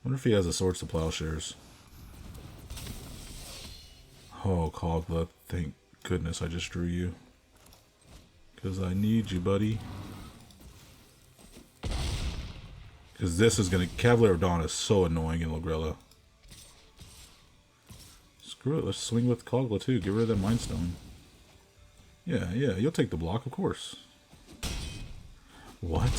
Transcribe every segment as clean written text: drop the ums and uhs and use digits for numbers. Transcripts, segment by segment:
Wonder if he has a Swords to Plowshares. Oh, Cogla, thank goodness I just drew you. Because I need you, buddy. Because this is going to... Cavalier of Dawn is so annoying in Logrilla. Screw it, let's swing with Cogla too. Get rid of that Mind Stone. Yeah, you'll take the block, of course. What?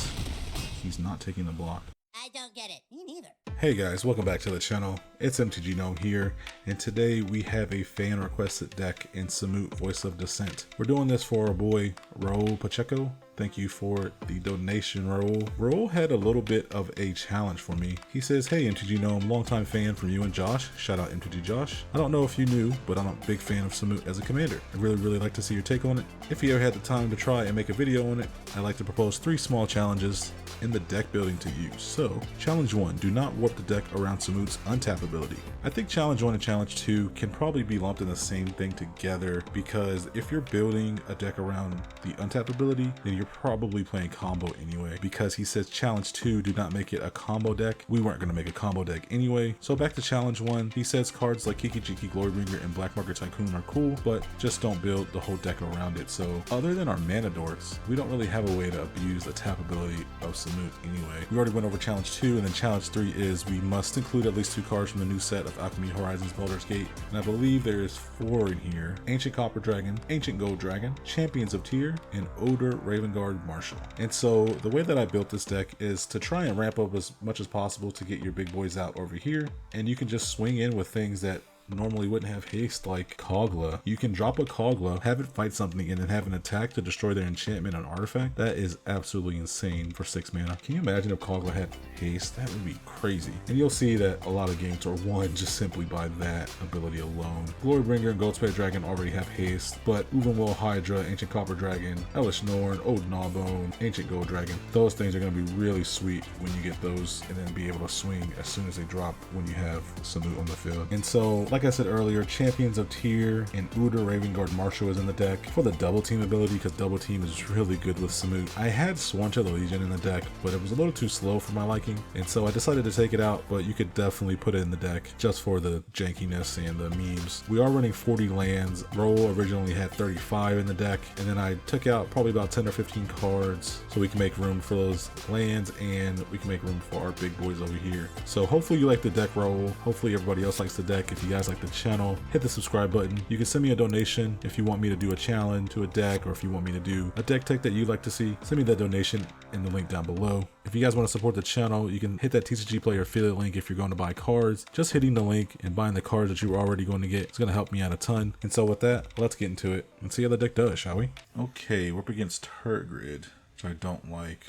He's not taking the block. I don't get it. Me neither. Hey guys, welcome back to the channel. It's MTGGnome here, and today we have a fan requested deck in Samut, Voice of Dissent. We're doing this for our boy Raul Pacheco. Thank you for the donation, Raul. Raul had a little bit of a challenge for me. He says, hey MTGGnome, longtime fan from you and Josh. Shout out MTG Josh. I don't know if you knew, but I'm a big fan of Samut as a commander. I'd really like to see your take on it. If you ever had the time to try and make a video on it, I'd like to propose 3 small challenges in the deck building to use. So, challenge 1, do not warp the deck around Samut's untap ability. I think challenge 1 and challenge 2 can probably be lumped in the same thing together, because if you're building a deck around the untap ability, then you're probably playing combo anyway. Because he says challenge 2, do not make it a combo deck. We weren't going to make a combo deck anyway. So back to challenge 1, he says cards like Kiki Jiki, Glorybringer, and Black Market Tycoon are cool, but just don't build the whole deck around it. So other than our mana dorks, we don't really have a way to abuse the tap ability of Samut anyway. We already went over challenge 2, and then challenge 3 is we must include at least 2 cards from the new set of Alchemy Horizons Baldur's Gate, and I believe there is 4 in here: Ancient Copper Dragon, Ancient Gold Dragon, Champions of Tyr, and Odor Ravenguard Marshal. And so the way that I built this deck is to try and ramp up as much as possible to get your big boys out over here, and you can just swing in with things that normally wouldn't have haste, like Cogla. You can drop a Cogla, have it fight something, and then have an attack to destroy their enchantment and artifact. That is absolutely insane for 6 mana. Can you imagine if Cogla had haste? That would be crazy. And you'll see that a lot of games are won just simply by that ability alone. Glorybringer and Goldspade Dragon already have haste, but Uvenwell Hydra, Ancient Copper Dragon, Hellish Norn, Odin Gnawbone, Ancient Gold Dragon, those things are going to be really sweet when you get those, and then be able to swing as soon as they drop when you have Samut on the field. And so, like I said earlier, Champions of Tyr and Udar Ravenguard Marshal is in the deck for the double team ability, because double team is really good with Samut. I had Sworn to the Legion in the deck, but it was a little too slow for my liking, and so I decided to take it out, but you could definitely put it in the deck just for the jankiness and the memes. We are running 40 lands. Roll originally had 35 in the deck, and then I took out probably about 10 or 15 cards so we can make room for those lands, and we can make room for our big boys over here. So hopefully you like the deck, Roll. Hopefully everybody else likes the deck. If you guys like the channel, hit the subscribe button. You can send me a donation if you want me to do a challenge to a deck, or if you want me to do a deck tech that you'd like to see. Send me that donation in the link down below. If you guys want to support the channel, you can hit that TCG Player affiliate link if you're going to buy cards. Just hitting the link and buying the cards that you're already going to get is going to help me out a ton. And so with that, let's get into it and see how the deck does, shall we? Okay, we're up against Turgid, which I don't like.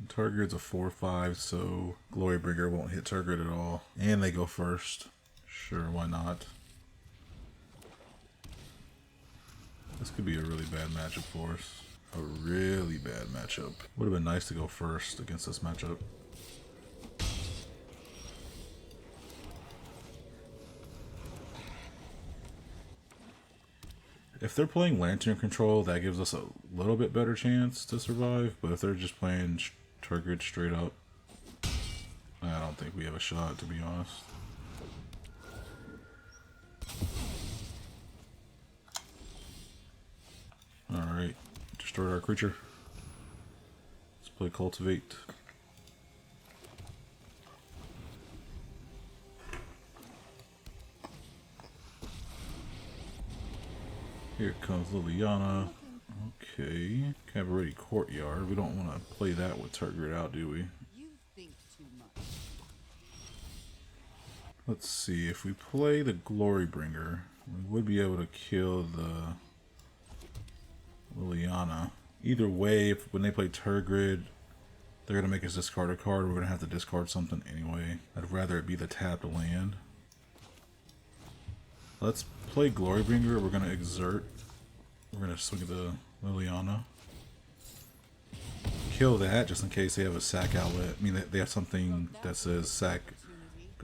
Turgid's a 4/5, so Glorybringer won't hit Turgid at all. And they go first. Sure, why not? This could be a really bad matchup for us. A really bad matchup. Would have been nice to go first against this matchup. If they're playing Lantern Control, that gives us a little bit better chance to survive, but if they're just playing Turgid straight up, I don't think we have a shot, to be honest. Alright, destroyed our creature. Let's play Cultivate. Here comes Liliana. Okay, have a ready Courtyard. We don't want to play that with Turgid out, do we? You think too much. Let's see, if we play the Glorybringer, we would be able to kill the Liliana. Either way, when they play Turgid, they're going to make us discard a card. We're going to have to discard something anyway. I'd rather it be the tapped land. Let's play Glorybringer. We're going to exert. We're going to swing the Liliana. Kill that just in case they have a sack outlet. I mean, they have something that says sack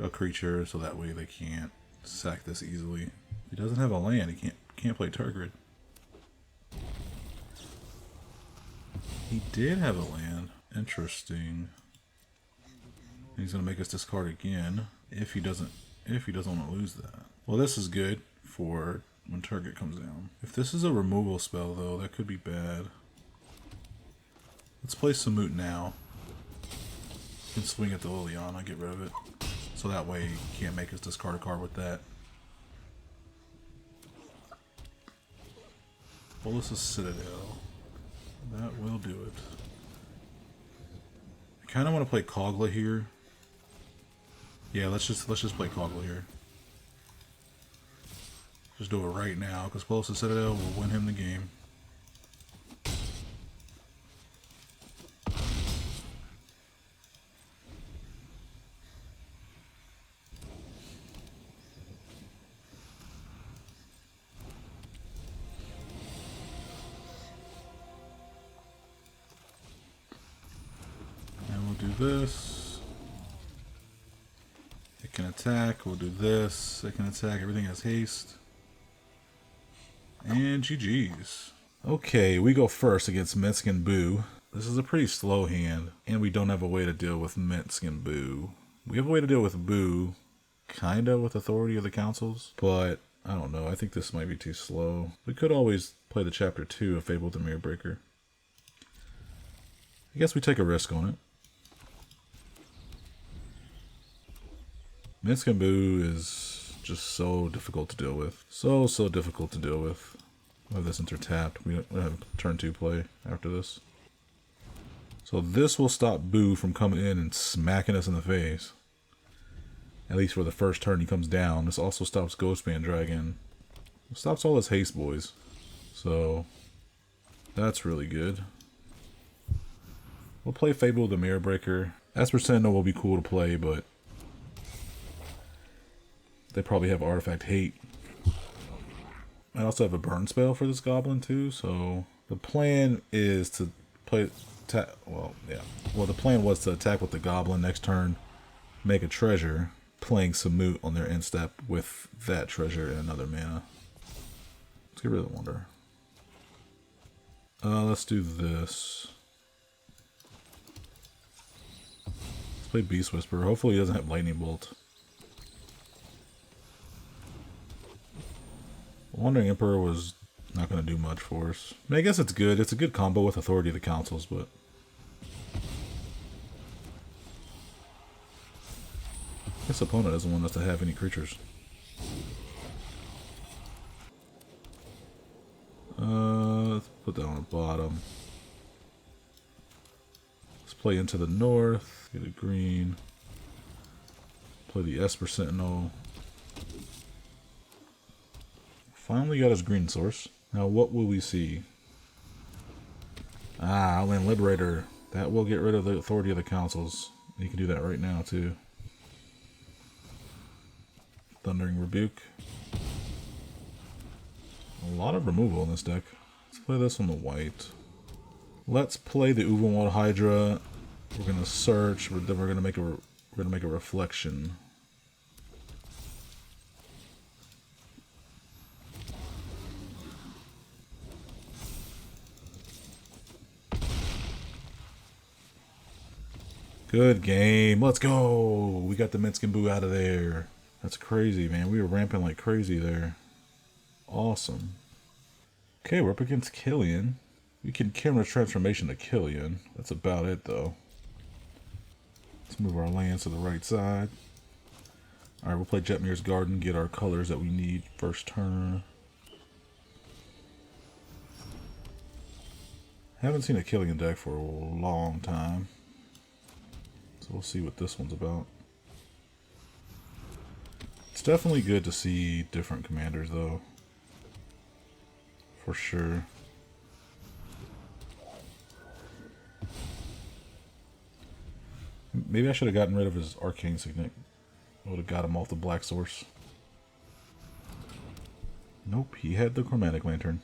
a creature, so that way they can't sack this easily. He doesn't have a land. He can't play Turgid. He did have a land. Interesting. He's gonna make us discard again if he doesn't want to lose that. Well, this is good for when target comes down. If this is a removal spell though, that could be bad. Let's play Samut now. You can swing at the Liliana, get rid of it. So that way he can't make us discard a card with that. Bolus's Citadel. That will do it. I kinda wanna play Kogla here. Yeah, let's just play Kogla here. Just do it right now, because Bolus's Citadel will win him the game. Do this. It can attack. We'll do this. It can attack. Everything has haste. And GG's. Okay, we go first against Minsk and Boo. This is a pretty slow hand, and we don't have a way to deal with Minsk and Boo. We have a way to deal with Boo, kinda with Authority of the Councils, but I don't know. I think this might be too slow. We could always play the Chapter 2 of Fable the Mirror Breaker. I guess we take a risk on it. Minsk and Boo is just so difficult to deal with. So difficult to deal with. We have this intertapped. We have turn 2 play after this. So this will stop Boo from coming in and smacking us in the face. At least for the first turn he comes down. This also stops Ghostband Dragon. It stops all his haste boys. So that's really good. We'll play Fable the Mirror Breaker. Esper Sentinel will be cool to play, but they probably have Artifact Hate. I also have a burn spell for this goblin too, so the plan is to play the plan was to attack with the goblin next turn, make a treasure, playing Samut on their end step with that treasure and another mana. Let's get rid of the Wonder. Let's do this. Let's play Beast Whisperer. Hopefully he doesn't have Lightning Bolt. Wandering Emperor was not going to do much for us. I mean, I guess it's good. It's a good combo with Authority of the Councils, but this opponent doesn't want us to have any creatures. Let's put that on the bottom. Let's play Into the North. Get a green. Play the Esper Sentinel. Finally got his green source. Now what will we see? Outland Liberator. That will get rid of the Authority of the Councils. You can do that right now too. Thundering Rebuke. A lot of removal in this deck. Let's play this on the white. Let's play the Uvenwald Hydra. We're gonna search. Then we're gonna make a reflection. Good game. Let's go. We got the Minsk and Boo out of there. That's crazy, man. We were ramping like crazy there. Awesome. Okay, we're up against Killian. We can Kimera's Transformation to Killian. That's about it, though. Let's move our lands to the right side. Alright, we'll play Jetmir's Garden, get our colors that we need first turn. Haven't seen a Killian deck for a long time. So we'll see what this one's about. It's definitely good to see different commanders, though. For sure. Maybe I should have gotten rid of his Arcane Signet. I would have got him off the black source. Nope, he had the Chromatic Lantern.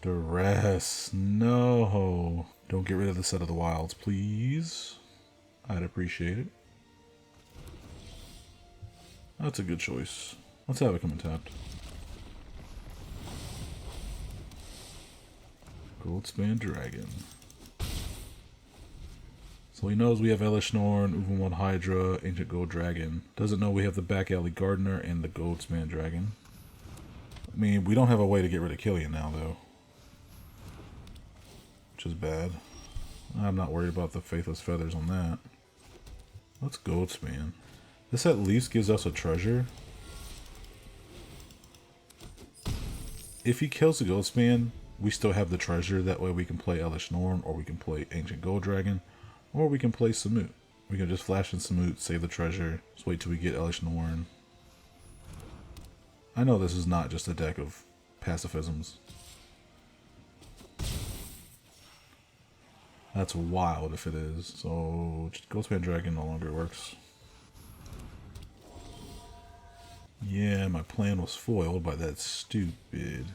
Duress. No. Don't get rid of the Set of the Wilds, please. I'd appreciate it. That's a good choice. Let's have it come untapped. Goldspan Dragon. So he knows we have Elish Norn, Uvumon Hydra, Ancient Gold Dragon. Doesn't know we have the Back Alley Gardener and the Goldsman Dragon. I mean, we don't have a way to get rid of Killian now, though. Which is bad. I'm not worried about the Faithless Feathers on that. What's Goldsman? This at least gives us a treasure. If he kills the Goldsman, we still have the treasure. That way we can play Elish Norn, or we can play Ancient Gold Dragon, or we can play Samut. We can just flash in Samut, save the treasure, just wait till we get Elish Norn. I know this is not just a deck of pacifisms. That's wild if it is. So, Goldspan Dragon no longer works. Yeah, my plan was foiled by that stupid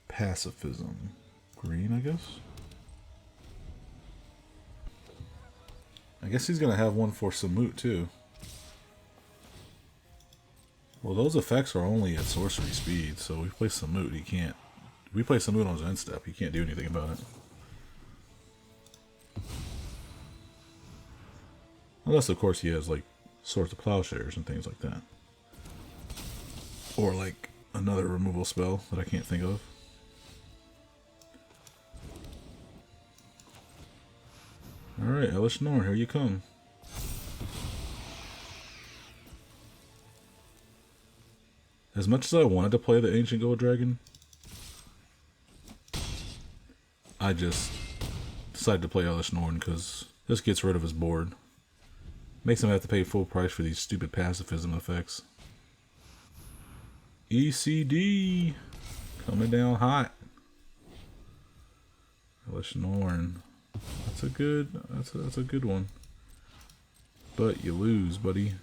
pacifism. Green, I guess? I guess he's gonna have one for Samut too. Well, those effects are only at sorcery speed, so we play Samut, he can't. We play Samut on his end step, he can't do anything about it. Unless, of course, he has, like, Swords of Plowshares and things like that. Or, like, another removal spell that I can't think of. Alright, Elish Norn, here you come. As much as I wanted to play the Ancient Gold Dragon, I just decided to play Elish Norn because this gets rid of his board. Makes him have to pay full price for these stupid pacifism effects. ECD coming down hot. Elish Norn. That's a good one. But you lose, buddy.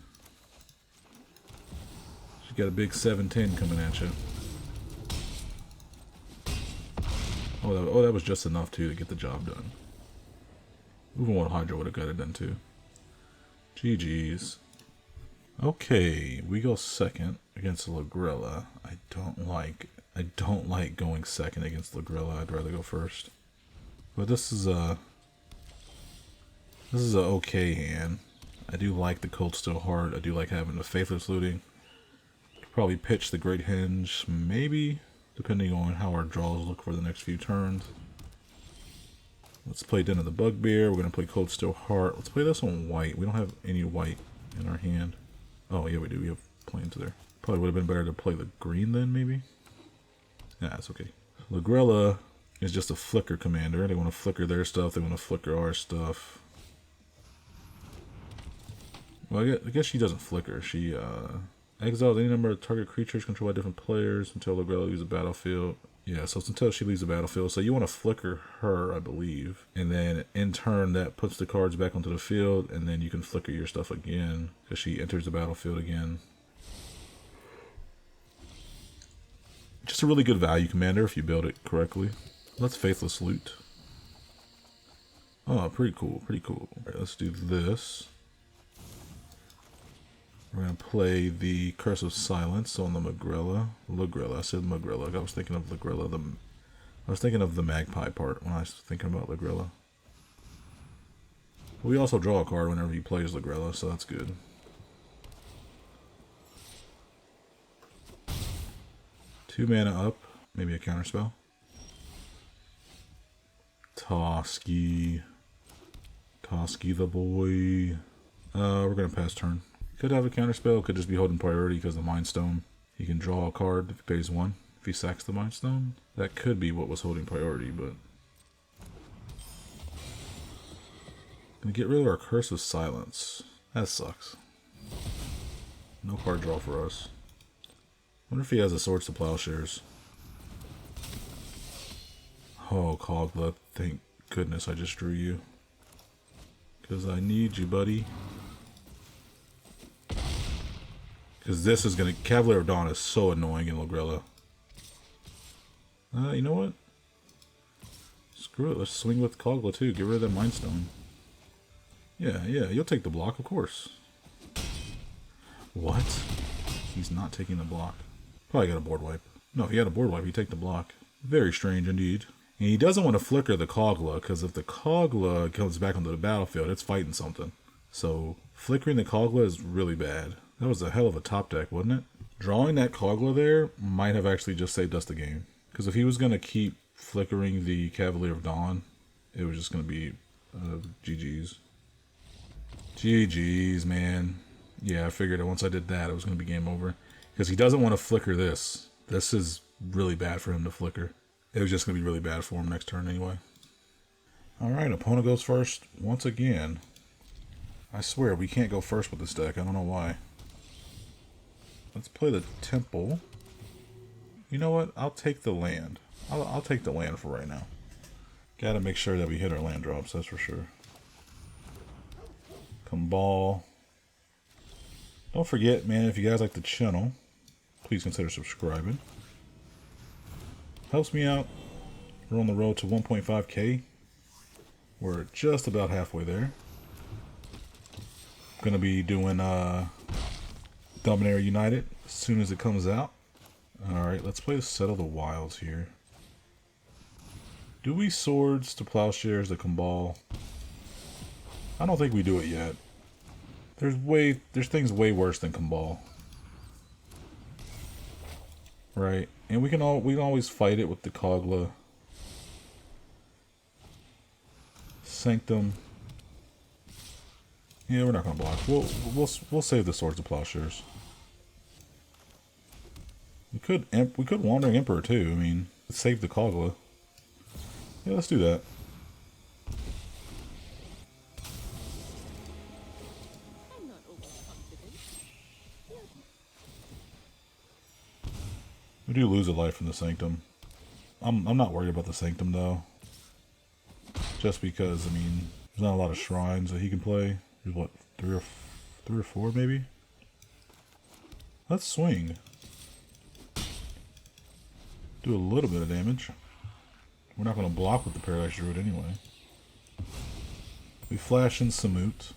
You got a big 7-10 coming at you. Oh, that was just enough too to get the job done. Even one Hydra would have got it done too. GG's. Okay, we go second against Lagrella. I don't like going second against Lagrella. I'd rather go first. But this is a okay hand. I do like the Cold Steel Heart. I do like having the Faithless Looting. Probably pitch the Great Hinge, maybe, depending on how our draws look for the next few turns. Let's play Den of the Bugbear. We're going to play Cold Steel Heart. Let's play this on white. We don't have any white in our hand. Oh, yeah, we do. We have plains there. Probably would have been better to play the green then, maybe? Yeah, that's okay. Lagrella is just a flicker commander. They want to flicker their stuff. They want to flicker our stuff. Well, I guess she doesn't flicker. She exiles any number of target creatures controlled by different players until Lagrella leaves the battlefield. Yeah, so it's until she leaves the battlefield. So you want to flicker her, I believe. And then in turn, that puts the cards back onto the field. And then you can flicker your stuff again because she enters the battlefield again. Just a really good value commander if you build it correctly. Let's Faithless Loot. Oh, pretty cool, pretty cool. All right, let's do this. We're going to play the Curse of Silence on the Lagrella. I said Lagrella. I was thinking of Lagrella. I was thinking of the Magpie part when I was thinking about Lagrella. We also draw a card whenever he plays Lagrella, so that's good. Two mana up. Maybe a counterspell. Toski the boy. We're going to pass turn. Could have a counterspell, could just be holding priority because of the Mind Stone. He can draw a card if he pays 1. If he sacks the Mind Stone, that could be what was holding priority, but... Gonna get rid of our Curse of Silence. That sucks. No card draw for us. Wonder if he has a Swords to Plowshares. Oh, Cogla, thank goodness I just drew you. Because I need you, buddy. Because this is going to... Cavalier of Dawn is so annoying in Lagrella. You know what? Screw it. Let's swing with Cogla too. Get rid of that Mind Stone. Yeah. You'll take the block, of course. What? He's not taking the block. Probably got a board wipe. No, if he had a board wipe, he'd take the block. Very strange indeed. And he doesn't want to flicker the Kogla, because if the Kogla comes back onto the battlefield, it's fighting something. So flickering the Kogla is really bad. That was a hell of a top deck, wasn't it? Drawing that Kogla there might have actually just saved us the game. Because if he was going to keep flickering the Cavalier of Dawn, it was just going to be GG's. GG's, man. Yeah, I figured that once I did that, it was going to be game over. Because he doesn't want to flicker this. This is really bad for him to flicker. It was just going to be really bad for him next turn anyway. Alright, opponent goes first once again. I swear, we can't go first with this deck. I don't know why. Let's play the Temple. You know what? I'll take the land. I'll take the land for right now. Gotta make sure that we hit our land drops, that's for sure. Cabal. Don't forget, man, if you guys like the channel, please consider subscribing. Helps me out. We're on the road to 1.5K. We're just about halfway there. Gonna be doing Dominaria United as soon as it comes out. Alright, let's play Settle the Wilds here. Do we Swords to Plowshares to Cabal? I don't think we do it yet. There's things way worse than Cabal. Right? And we can always fight it with the Kogla. Sanctum. Yeah, we're not gonna block. We'll save the Swords to Plowshares. We could Wandering Emperor too. I mean, save the Kogla. Yeah, let's do that. We do lose a life from the Sanctum. I'm not worried about the Sanctum though. Just because, I mean, there's not a lot of shrines that he can play. There's what, three or four maybe? Let's swing. Do a little bit of damage. We're not going to block with the Paradise Druid anyway. We flash in Samut.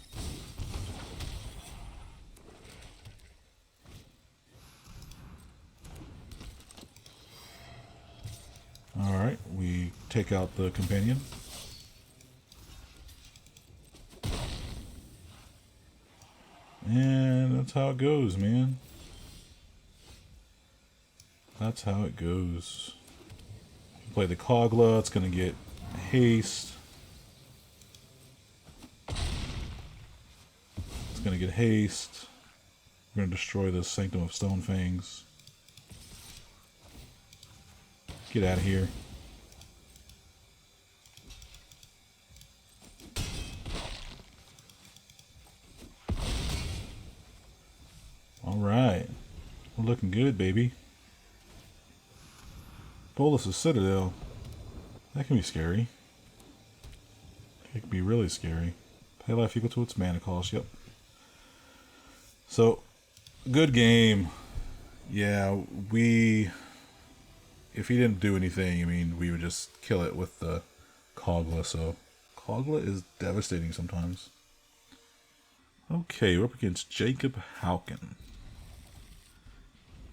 Alright, we take out the companion. And that's how it goes, man. That's how it goes. Play the Kogla, it's going to get Haste. It's going to get Haste. We're going to destroy the Sanctum of Stonefangs. Get out of here. Alright. We're looking good, baby. Bolus's Citadel. That can be scary. It can be really scary. Pay life equal to its mana cost, yep. So, good game. Yeah, if he didn't do anything, I mean, we would just kill it with the Kogla, so Kogla is devastating sometimes. Okay, we're up against Jacob Hauken.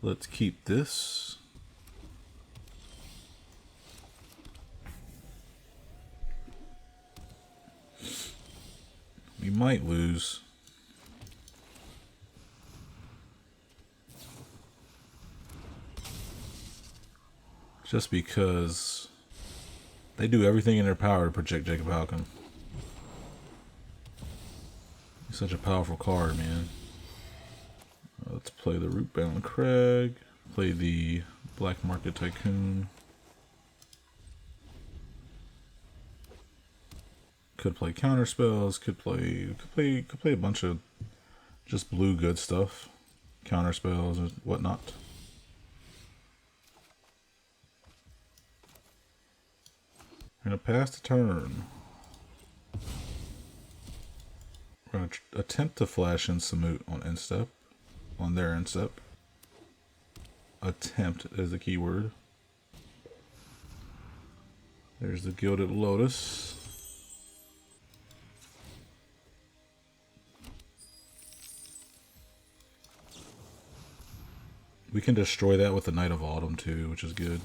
Let's keep this. We might lose. Just because they do everything in their power to protect Jacob Hauken. He's such a powerful card, man. Let's play the Rootbound Crag. Play the Black Market Tycoon. Could play counter spells. Could play a bunch of just blue good stuff, counter spells and whatnot. We're gonna pass the turn. We're gonna attempt to flash in Samut on end step, on their end step. Attempt is the key word. There's the Gilded Lotus. We can destroy that with the Knight of Autumn too, which is good.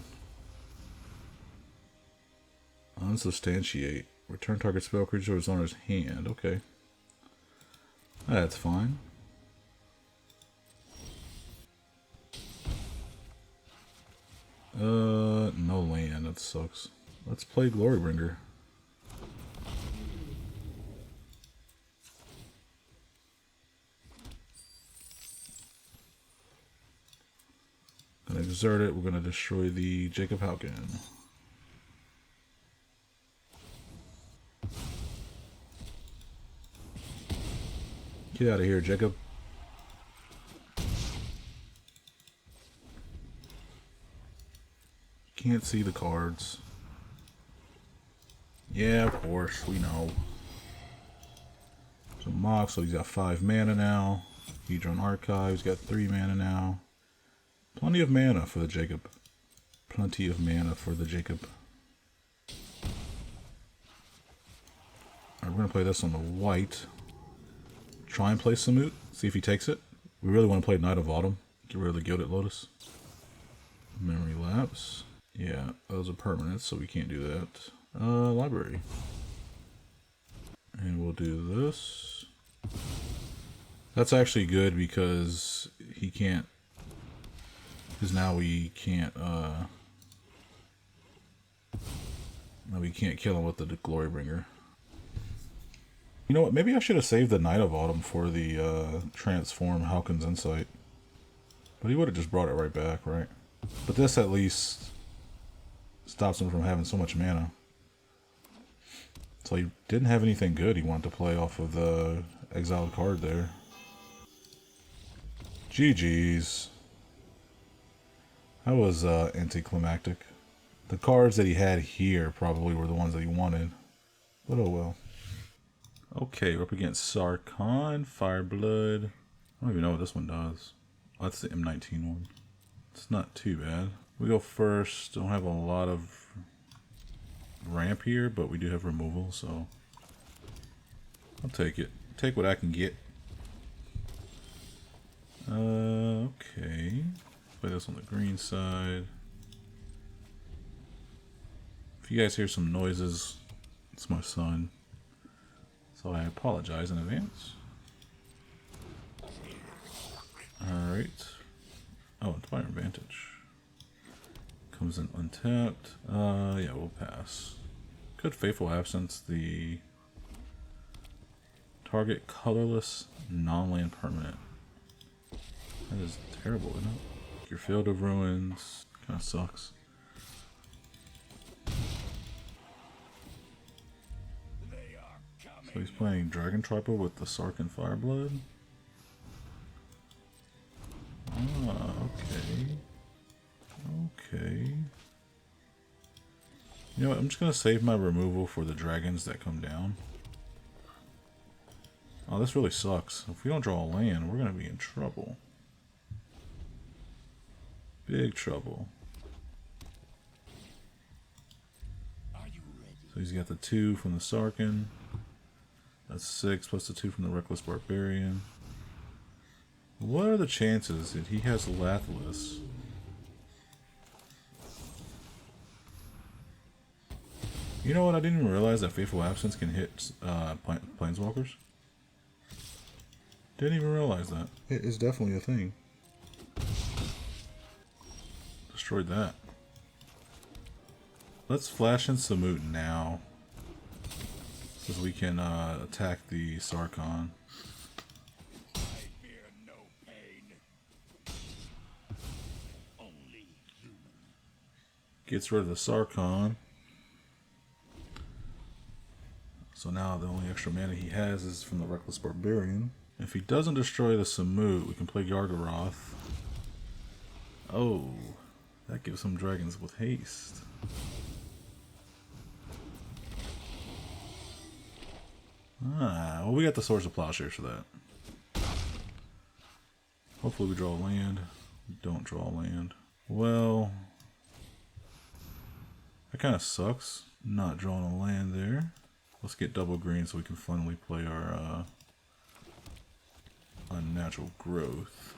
Unsubstantiate. Return target spell creature to its owner's hand. Okay. That's fine. No land. That sucks. Let's play Glorybringer. Gonna exert it. We're gonna destroy the Jacob Halkin. Get out of here, Jacob. Can't see the cards. Yeah, of course, we know. So Mox, so he's got 5 mana now. Hedron Archives got 3 mana now. Plenty of mana for the Jacob. Plenty of mana for the Jacob. Alright, we're gonna play this on the white. Try and play Samut, see if he takes it. We really want to play Knight of Autumn. Get rid of the Gilded Lotus. Memory Lapse. Yeah, those are permanents, so we can't do that. Library. And we'll do this. That's actually good because he can't. Because now we can't. Now we can't kill him with the Glorybringer. You know what? Maybe I should have saved the Knight of Autumn for the transform Halkin's Insight. But he would have just brought it right back, right? But this at least stops him from having so much mana. So he didn't have anything good he wanted to play off of the exiled card there. GG's. That was anticlimactic. The cards that he had here probably were the ones that he wanted. But oh well. Okay, we're up against Sarkhan, Fireblood. I don't even know what this one does. Oh, that's the M19 one. It's not too bad. We go first. Don't have a lot of ramp here, but we do have removal, so I'll take it. Take what I can get. Okay. Play this on the green side. If you guys hear some noises, it's my son. So I apologize in advance. Alright. Oh, Inspire Advantage. Comes in untapped. Yeah, we'll pass. Could Faithful Absence the target colorless non-land permanent. That is terrible, isn't it? Your Field of Ruins. Kinda sucks. So he's playing Dragon Tripper with the Sarkhan Fireblood. Ah, okay. Okay. You know what, I'm just gonna save my removal for the dragons that come down. Oh, this really sucks. If we don't draw a land, we're gonna be in trouble. Big trouble. So he's got the 2 from the Sarkhan. That's 6 plus the 2 from the Reckless Barbarian. What are the chances that he has Lathlis? You know what? I didn't even realize that Faithful Absence can hit Planeswalkers. Didn't even realize that. It is definitely a thing. Destroyed that. Let's flash in Samut now. Because we can attack the Sarkhan. Gets rid of the Sarkhan. So now the only extra mana he has is from the Reckless Barbarian. If he doesn't destroy the Samut, we can play Gargaroth. Oh, that gives him dragons with haste. Ah, well, we got the Source of Plowshares for that. Hopefully we draw a land. We don't draw a land. Well, that kind of sucks, not drawing a land there. Let's get double green so we can finally play our Unnatural Growth.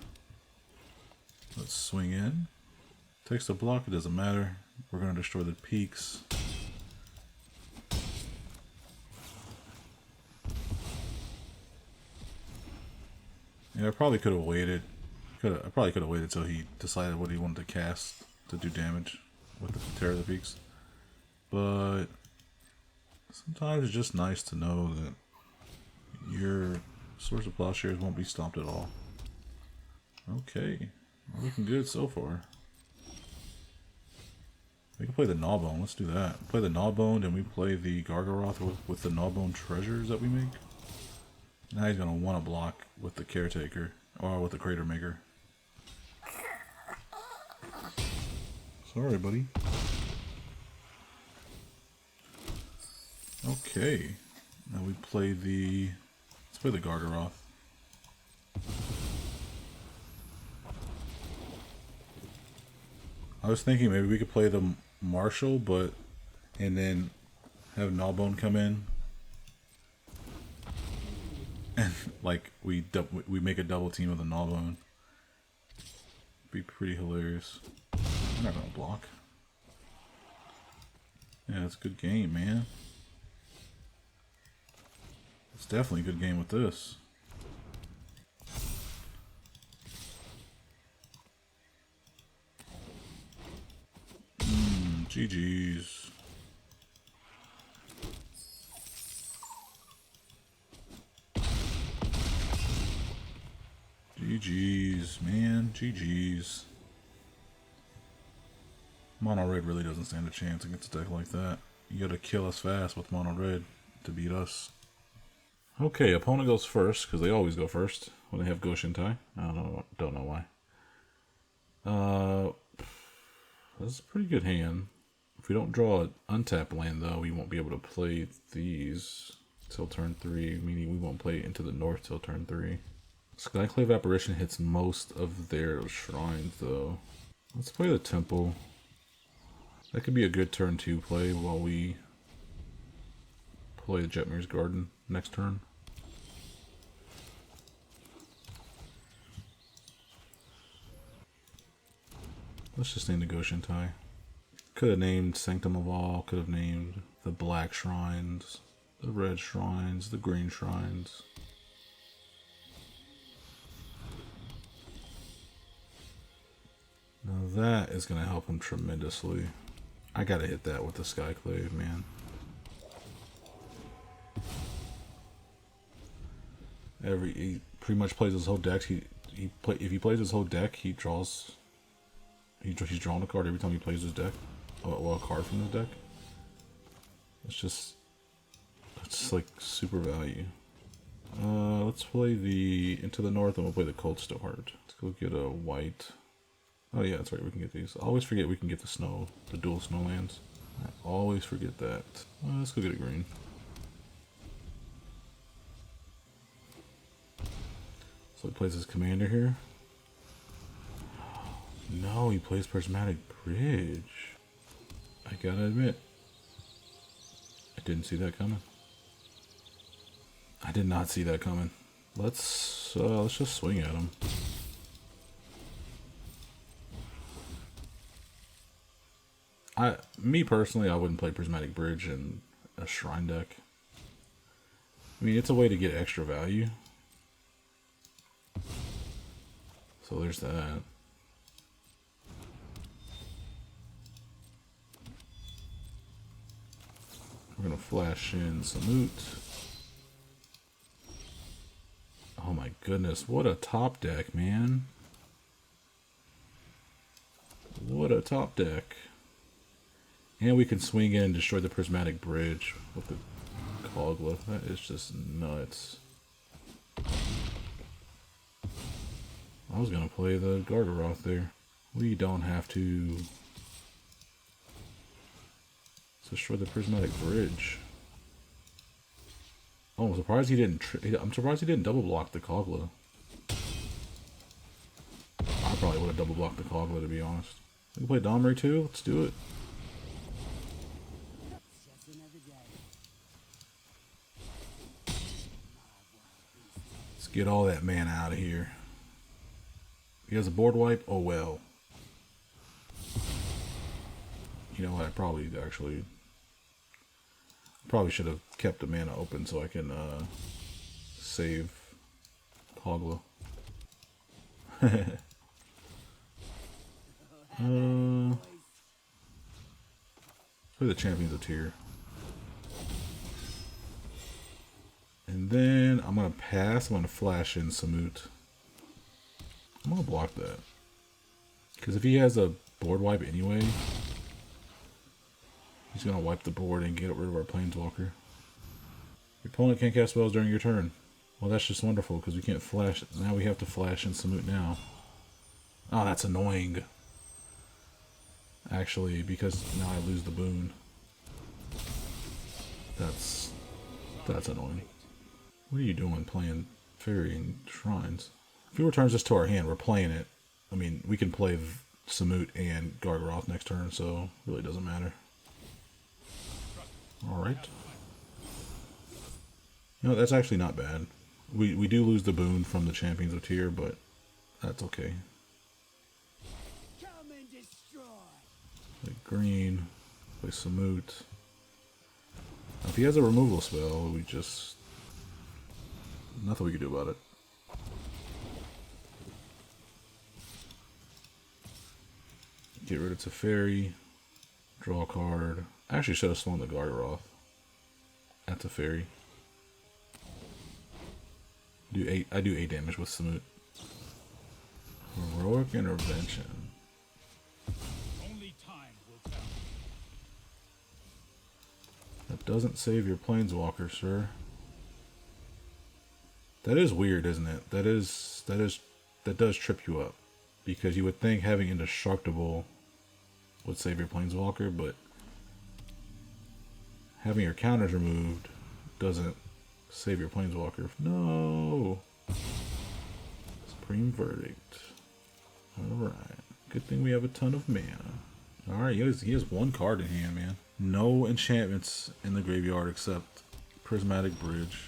Let's swing in. Takes the block, it doesn't matter. We're going to destroy the peaks. Yeah, I probably could have waited. I probably could have waited till he decided what he wanted to cast to do damage with the Terror of the Peaks. But sometimes it's just nice to know that your Swords of Plowshares won't be stomped at all. Okay, we're looking good so far. We can play the Gnawbone. Let's do that. Play the Gnawbone, and we play the Gargaroth with the Gnawbone treasures that we make. Now he's gonna want to block with the Caretaker or with the Crater Maker. Sorry, buddy. Okay. Now we play the... Let's play the Gargaroth. I was thinking maybe we could play the Marshal, but... And then have Gnawbone come in. And, like, we make a double team with a Gnawbone. Be pretty hilarious. I'm not gonna block. Yeah, it's a good game, man. It's definitely a good game with this. GG's. GG's, man. GG's. Mono red really doesn't stand a chance against a deck like that. You gotta kill us fast with mono red to beat us. Okay, opponent goes first, because they always go first when they have Goshintai. I don't know why. This is a pretty good hand. If we don't draw an untapped land, though, we won't be able to play these till turn 3, meaning we won't play Into the North till turn 3. Skyclave Apparition hits most of their shrines, though. Let's play the Temple. That could be a good turn 2 play while we play the Jetmir's Garden next turn. Let's just name the Goshintai. Could have named Sanctum of All, could have named the black shrines, the red shrines, the green shrines. Now that is going to help him tremendously. I gotta hit that with the Skyclave, man. He pretty much plays his whole deck. If he plays his whole deck, he's drawing a card every time he plays his deck. Well, a card from his deck. It's just like super value. Let's play the Into the North and we'll play the Cold Still Heart. Let's go get a white. Oh yeah, that's right, we can get these. I always forget we can get the dual snow lands. I always forget that. Let's go get a green. So he plays his commander here. No, he plays Prismatic Bridge. I gotta admit, I didn't see that coming. I did not see that coming. Let's just swing at him. Me personally, I wouldn't play Prismatic Bridge in a Shrine deck. I mean, it's a way to get extra value. So there's that. We're gonna flash in Samut. Oh my goodness, what a top deck, man. What a top deck. And we can swing in and destroy the Prismatic Bridge with the Cogla. That is just nuts. I was gonna play the Gargaroth there. We don't have to destroy the Prismatic Bridge. Oh, I'm surprised he didn't. I'm surprised he didn't double block the Cogla. I probably would have double blocked the Cogla, to be honest. We can play Domri too. Let's do it. Let's get all that mana out of here. He has a board wipe. Oh well. You know what? I probably should have kept the mana open so I can save Cogla. For the champions of tier. And then I'm going to pass. I'm going to flash in Samut. I'm going to block that. Because if he has a board wipe anyway, he's going to wipe the board and get rid of our Planeswalker. Your opponent can't cast spells during your turn. Well, that's just wonderful because we can't flash. Now we have to flash in Samut now. Oh, that's annoying. Actually, because now I lose the boon. That's annoying. What are you doing playing Fairy and Shrines? If he returns this to our hand, we're playing it. I mean, we can play Samut and Gargaroth next turn, so it really doesn't matter. Alright. You know, that's actually not bad. We do lose the boon from the Champions of Tier, but that's okay. Come and destroy. Play green, play Samut. If he has a removal spell, we just... nothing we can do about it. Get rid of Teferi. Draw a card. I actually should have swung the Gargaroth at Teferi. I do 8 damage with Samut. Heroic Intervention. Only time will tell. That doesn't save your Planeswalker, sir. That is weird, isn't it? That does trip you up. Because you would think having Indestructible would save your Planeswalker, but having your counters removed doesn't save your Planeswalker. No! Supreme Verdict. Alright. Good thing we have a ton of mana. Alright, he has one card in hand, man. No enchantments in the graveyard except Prismatic Bridge.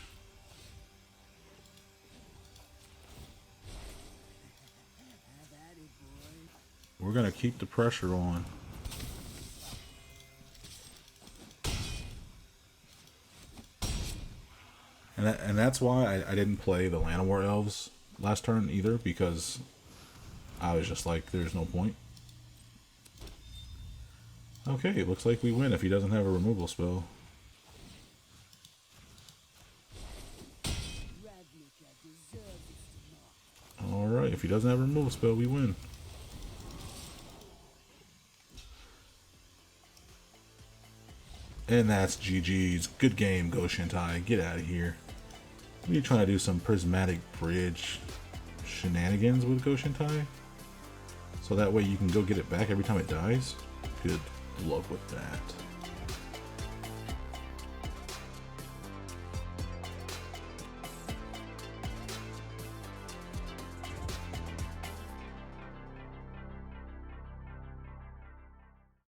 We're gonna keep the pressure on. And that's why I didn't play the Llanowar Elves last turn either, because I was just like, there's no point. Okay, it looks like we win if he doesn't have a removal spell. Alright, if he doesn't have a removal spell, we win. And that's GG's. Good game, Go Shintai. Get out of here. What are you trying to do? Some Prismatic Bridge shenanigans with Go Shintai? So that way you can go get it back every time it dies? Good luck with that.